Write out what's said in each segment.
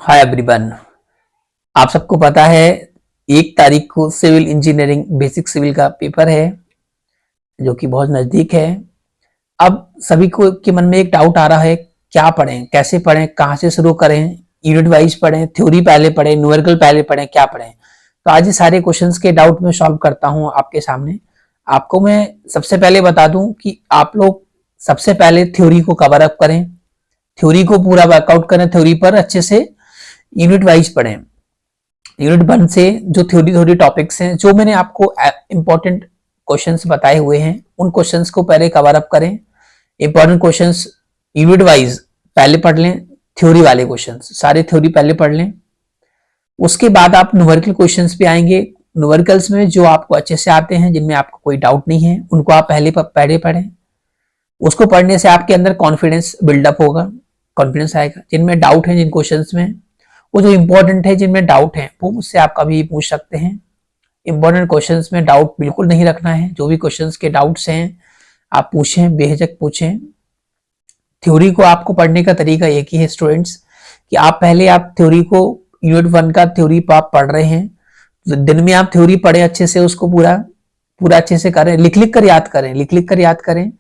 Hi everyone. आप सबको पता है 1 तारीख को सिविल इंजीनियरिंग बेसिक सिविल का पेपर है जो कि बहुत नजदीक है। अब सभी को के मन में एक डाउट आ रहा है, क्या पढ़ें, कैसे पढ़ें, कहाँ से शुरू करें, यूनिट वाइज पढ़ें, थ्योरी पहले पढ़ें, न्यूमेरिकल पहले पढ़ें, क्या पढ़ें। तो आज ये सारे क्वेश्चंस के डाउट में सॉल्व करता हूँ आपके सामने। आपको मैं सबसे पहले बता दूं कि आप लोग सबसे पहले थ्योरी को कवर अप करें, थ्योरी को पूरा वर्कआउट करें, थ्योरी पर अच्छे से यूनिट वाइज पढ़ें। यूनिट 1 से जो थ्योरी थ्योरी टॉपिक्स हैं, जो मैंने आपको इंपॉर्टेंट क्वेश्चंस बताए हुए हैं, उन क्वेश्चंस को पहले कवर अप करें। इंपॉर्टेंट क्वेश्चंस यूनिट वाइज पहले पढ़ लें, थ्योरी वाले क्वेश्चंस सारे थ्योरी पहले पढ़ लें। उसके बाद आप न्यूमेरिकल क्वेश्चंस पे आएंगे। न्यूमेरिकल्स में जो आपको अच्छे से आते हैं, जिनमें आपको कोई डाउट नहीं है, उनको आप पहले पढ़ें। उसको पढ़ने से आपके अंदर कॉन्फिडेंस बिल्डअप होगा, कॉन्फिडेंस आएगा। जिनमें डाउट है जिन क्वेश्चंस में, वो जो इंपॉर्टेंट है, जिनमें डाउट है, वो मुझसे आप कभी पूछ सकते हैं। इंपॉर्टेंट क्वेश्चंस में डाउट बिल्कुल नहीं रखना है। जो भी क्वेश्चंस के डाउट्स हैं आप पूछें, बेझिझक पूछें। थ्योरी को आपको पढ़ने का तरीका एक ही है स्टूडेंट्स, कि आप पहले आप थ्योरी को यूनिट 1 का थ्योरी आप पढ़ रहे हैं, तो दिन में आप थ्योरी पढ़े अच्छे से, उसको पूरा पूरा अच्छे से करें, लिख कर याद करें।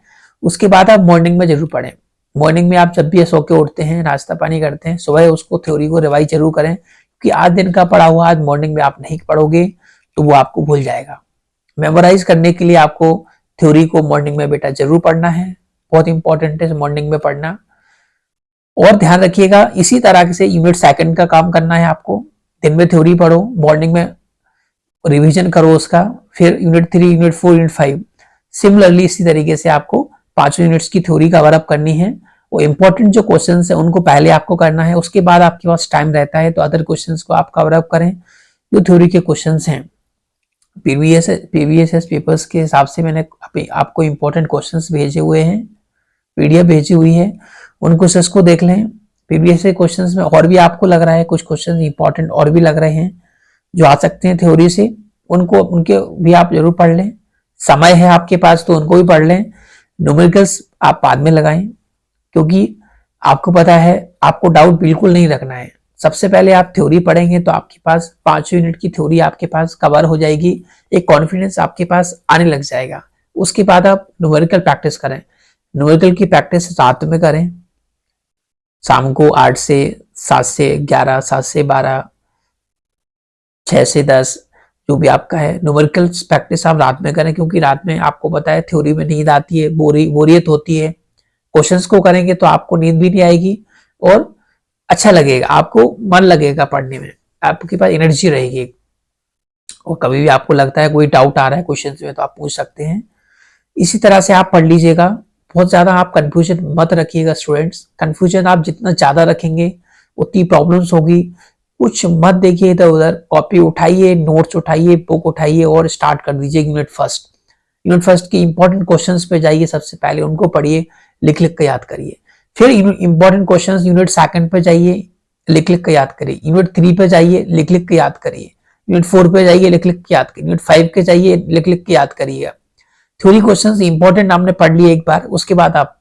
उसके बाद आप मॉर्निंग में जरूर पढ़ें। मॉर्निंग में आप जब भी सो के उठते हैं, नाश्ता पानी करते हैं, सुबह उसको थ्योरी को रिवाइज जरूर करें, क्योंकि आज दिन का पढ़ा हुआ आज मॉर्निंग में आप नहीं पढ़ोगे तो वो आपको भूल जाएगा। मेमोराइज करने के लिए आपको थ्योरी को मॉर्निंग में बेटा जरूर पढ़ना है, बहुत इंपॉर्टेंट है मॉर्निंग में पढ़ना। और ध्यान रखिएगा, इसी तरह से यूनिट 2 का काम करना है आपको। दिन में थ्योरी पढ़ो, मॉर्निंग में रिवीजन करो उसका, फिर यूनिट 3, यूनिट 4, यूनिट 5 सिमिलरली इसी तरीके से आपको 5 यूनिट्स की थ्योरी कवर अप करनी है। वो इंपॉर्टेंट जो क्वेश्चंस है उनको पहले आपको करना है, उसके बाद आपके पास टाइम रहता है तो अदर क्वेश्चंस को आप कवर अप करें। जो थ्योरी के क्वेश्चंस हैं, पीवीएसएस पेपर्स के हिसाब से मैंने आपको इंपॉर्टेंट क्वेश्चंस भेजे हुए हैं, पीडीएफ भेजी हुई है, उन क्वेश्चंस को देख लें। पीवीएसएस क्वेश्चंस में और भी आपको लग रहा है कुछ क्वेश्चंस इंपॉर्टेंट और भी लग रहे हैं जो आ सकते हैं थ्योरी से, उनके भी आप जरूर पढ़ लें। समय है आपके पास तो उनको भी पढ़ लें। न्यूमेरिकल्स आप बाद में लगाएं, क्योंकि आपको पता है आपको डाउट बिल्कुल नहीं रखना है। सबसे पहले आप थ्योरी पढ़ेंगे तो आपके पास 5 यूनिट की थ्योरी आपके पास कवर हो जाएगी, एक कॉन्फिडेंस आपके पास आने लग जाएगा। उसके बाद आप न्यूमेरिकल प्रैक्टिस करें। न्यूमेरिकल की प्रैक्टिस रात में करें, शाम को 8 से 7 से 11, 7 से 12, 6 से 10 जो भी आपका है, न्यूमेरिकल प्रैक्टिस आप रात में करें, क्योंकि रात में आपको पता है थ्योरी में नींद आती है, बोरियत होती है। क्वेश्चंस को करेंगे तो आपको नींद भी नहीं आएगी और अच्छा लगेगा, आपको मन लगेगा पढ़ने में, आपके पास एनर्जी रहेगी। और कभी भी आपको लगता है कोई डाउट आ रहा है क्वेश्चंस में तो आप पूछ सकते हैं। इसी तरह से आप पढ़ लीजिएगा। बहुत ज्यादा आप कंफ्यूजन मत रखिएगा स्टूडेंट्स, कंफ्यूजन आप जितना ज्यादा रखेंगे उतनी प्रॉब्लम्स होगी। कुछ मत देखिए इधर उधर, कॉपी उठाइए, नोट्स उठाइए, बुक उठाइए और स्टार्ट कर दीजिए यूनिट फर्स्ट। यूनिट फर्स्ट की इंपॉर्टेंट क्वेश्चंस पे जाइए, सबसे पहले उनको पढ़िए, लिख लिख कर याद करिए। फिर इंपॉर्टेंट क्वेश्चंस यूनिट 2 पे जाइए, लिख लिख कर याद करिए। यूनिट 3 पे जाइए, लिख लिख कर याद करिए। यूनिट 4 पे जाइए, लिख लिख के याद करिए। यूनिट 5 के जाइए, लिख लिख के याद करिएगा। थ्योरी क्वेश्चंस इंपॉर्टेंट आपने पढ़ लिए एक बार, उसके बाद आप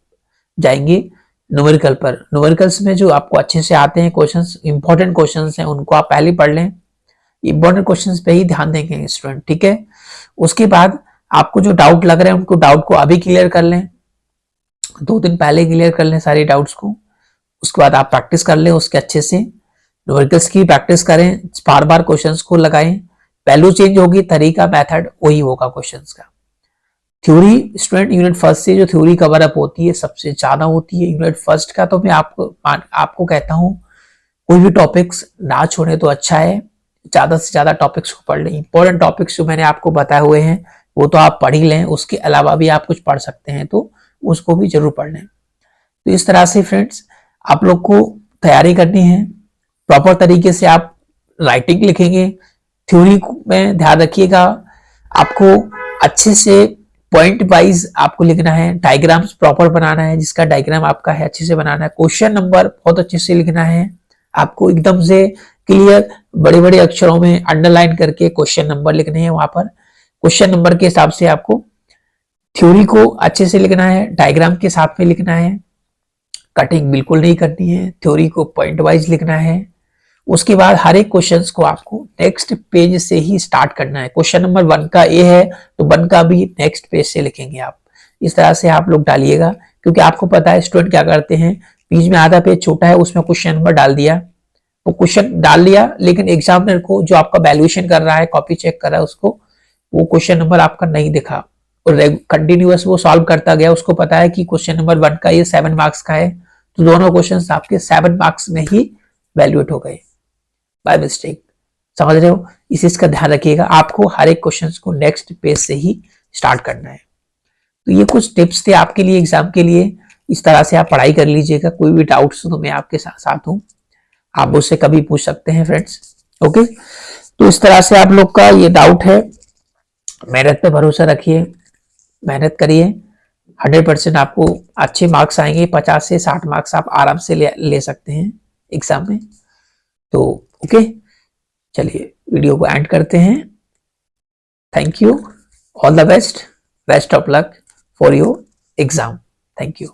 जाएंगे न्यूमेरिकल पर। न्यूमेरिकल्स में जो आपको अच्छे से आते हैं क्वेश्चंस, इंपॉर्टेंट क्वेश्चंस हैं, उनको आप पहले पढ़ लें। इंपॉर्टेंट क्वेश्चंस पे ही ध्यान देंगे स्टूडेंट, ठीक है। उसके बाद आपको जो डाउट लग रहे हैं उनको डाउट को अभी क्लियर कर लें, 2 दिन पहले क्लियर कर लें सारे डाउट्स को। उसके बाद आप प्रैक्टिस कर लें उसके अच्छे से, न्यूमेरिकल्स की प्रैक्टिस करें, बार बार क्वेश्चंस को लगाएं। वैल्यू चेंज होगी, तरीका मेथड वही होगा क्वेश्चंस का। थ्योरी स्टूडेंट यूनिट फर्स्ट से जो थ्योरी कवर अप होती है सबसे ज्यादा होती है यूनिट फर्स्ट का। तो मैं आपको कहता हूँ कोई भी टॉपिक्स ना छोड़े तो अच्छा है, ज्यादा से ज्यादा टॉपिक्स को पढ़ लें। इंपॉर्टेंट टॉपिक्स जो मैंने आपको बताए हुए हैं वो तो आप पढ़ ही लें, उसके अलावा भी आप कुछ पढ़ सकते हैं तो उसको भी जरूर पढ़ लें। तो इस तरह से फ्रेंड्स आप लोग को तैयारी करनी है, प्रॉपर तरीके से आप राइटिंग लिखेंगे। थ्योरी में ध्यान रखिएगा, आपको अच्छे से पॉइंट वाइज आपको लिखना है, डायग्राम्स प्रॉपर बनाना है, जिसका डायग्राम आपका है अच्छे से बनाना है। क्वेश्चन नंबर बहुत अच्छे से लिखना है, आपको एकदम से क्लियर बड़े बड़े अक्षरों में अंडरलाइन करके क्वेश्चन नंबर लिखने हैं। वहां पर क्वेश्चन नंबर के हिसाब से आपको थ्योरी को अच्छे से लिखना है, डायग्राम के साथ में लिखना है, कटिंग बिल्कुल नहीं करनी है, थ्योरी को पॉइंट वाइज लिखना है। उसके बाद हर एक क्वेश्चंस को आपको नेक्स्ट पेज से ही स्टार्ट करना है। क्वेश्चन नंबर 1 का ए है तो 1 का भी नेक्स्ट पेज से लिखेंगे आप। इस तरह से आप लोग डालिएगा, क्योंकि आपको पता है स्टूडेंट क्या करते हैं, बीच में आधा पेज छोटा है उसमें क्वेश्चन नंबर डाल दिया, वो क्वेश्चन डाल लिया, लेकिन एग्जामिनर को जो आपका वैल्यूएशन कर रहा है, कॉपी चेक कर रहा है, उसको वो क्वेश्चन नंबर आपका नहीं दिखा और कंटिन्यूअस वो सॉल्व करता गया। उसको पता है कि क्वेश्चन नंबर 1 का ये 7 मार्क्स का है, तो दोनों क्वेश्चन आपके 7 मार्क्स में ही वैल्यूएट हो गए बाय मिस्टेक। समझ रहे हो? इस चीज का ध्यान रखिएगा, आपको हर एक क्वेश्चन को नेक्स्ट पेज से ही स्टार्ट करना है। तो ये कुछ टिप्स थे आपके लिए एग्जाम के लिए। इस तरह से आप पढ़ाई कर लीजिएगा। कोई भी डाउट्स तो मैं आपके साथ हूँ, आप मुझसे कभी पूछ सकते हैं फ्रेंड्स। ओके, तो इस तरह से आप लोग का ये डाउट है। मेहनत पे भरोसा रखिए, मेहनत करिए, 100% आपको अच्छे मार्क्स आएंगे। 50 से 60 मार्क्स आप आराम से ले सकते हैं एग्जाम में। तो ओके, चलिए वीडियो को एंड करते हैं। Thank you, all the best, best of luck for your exam. Thank you.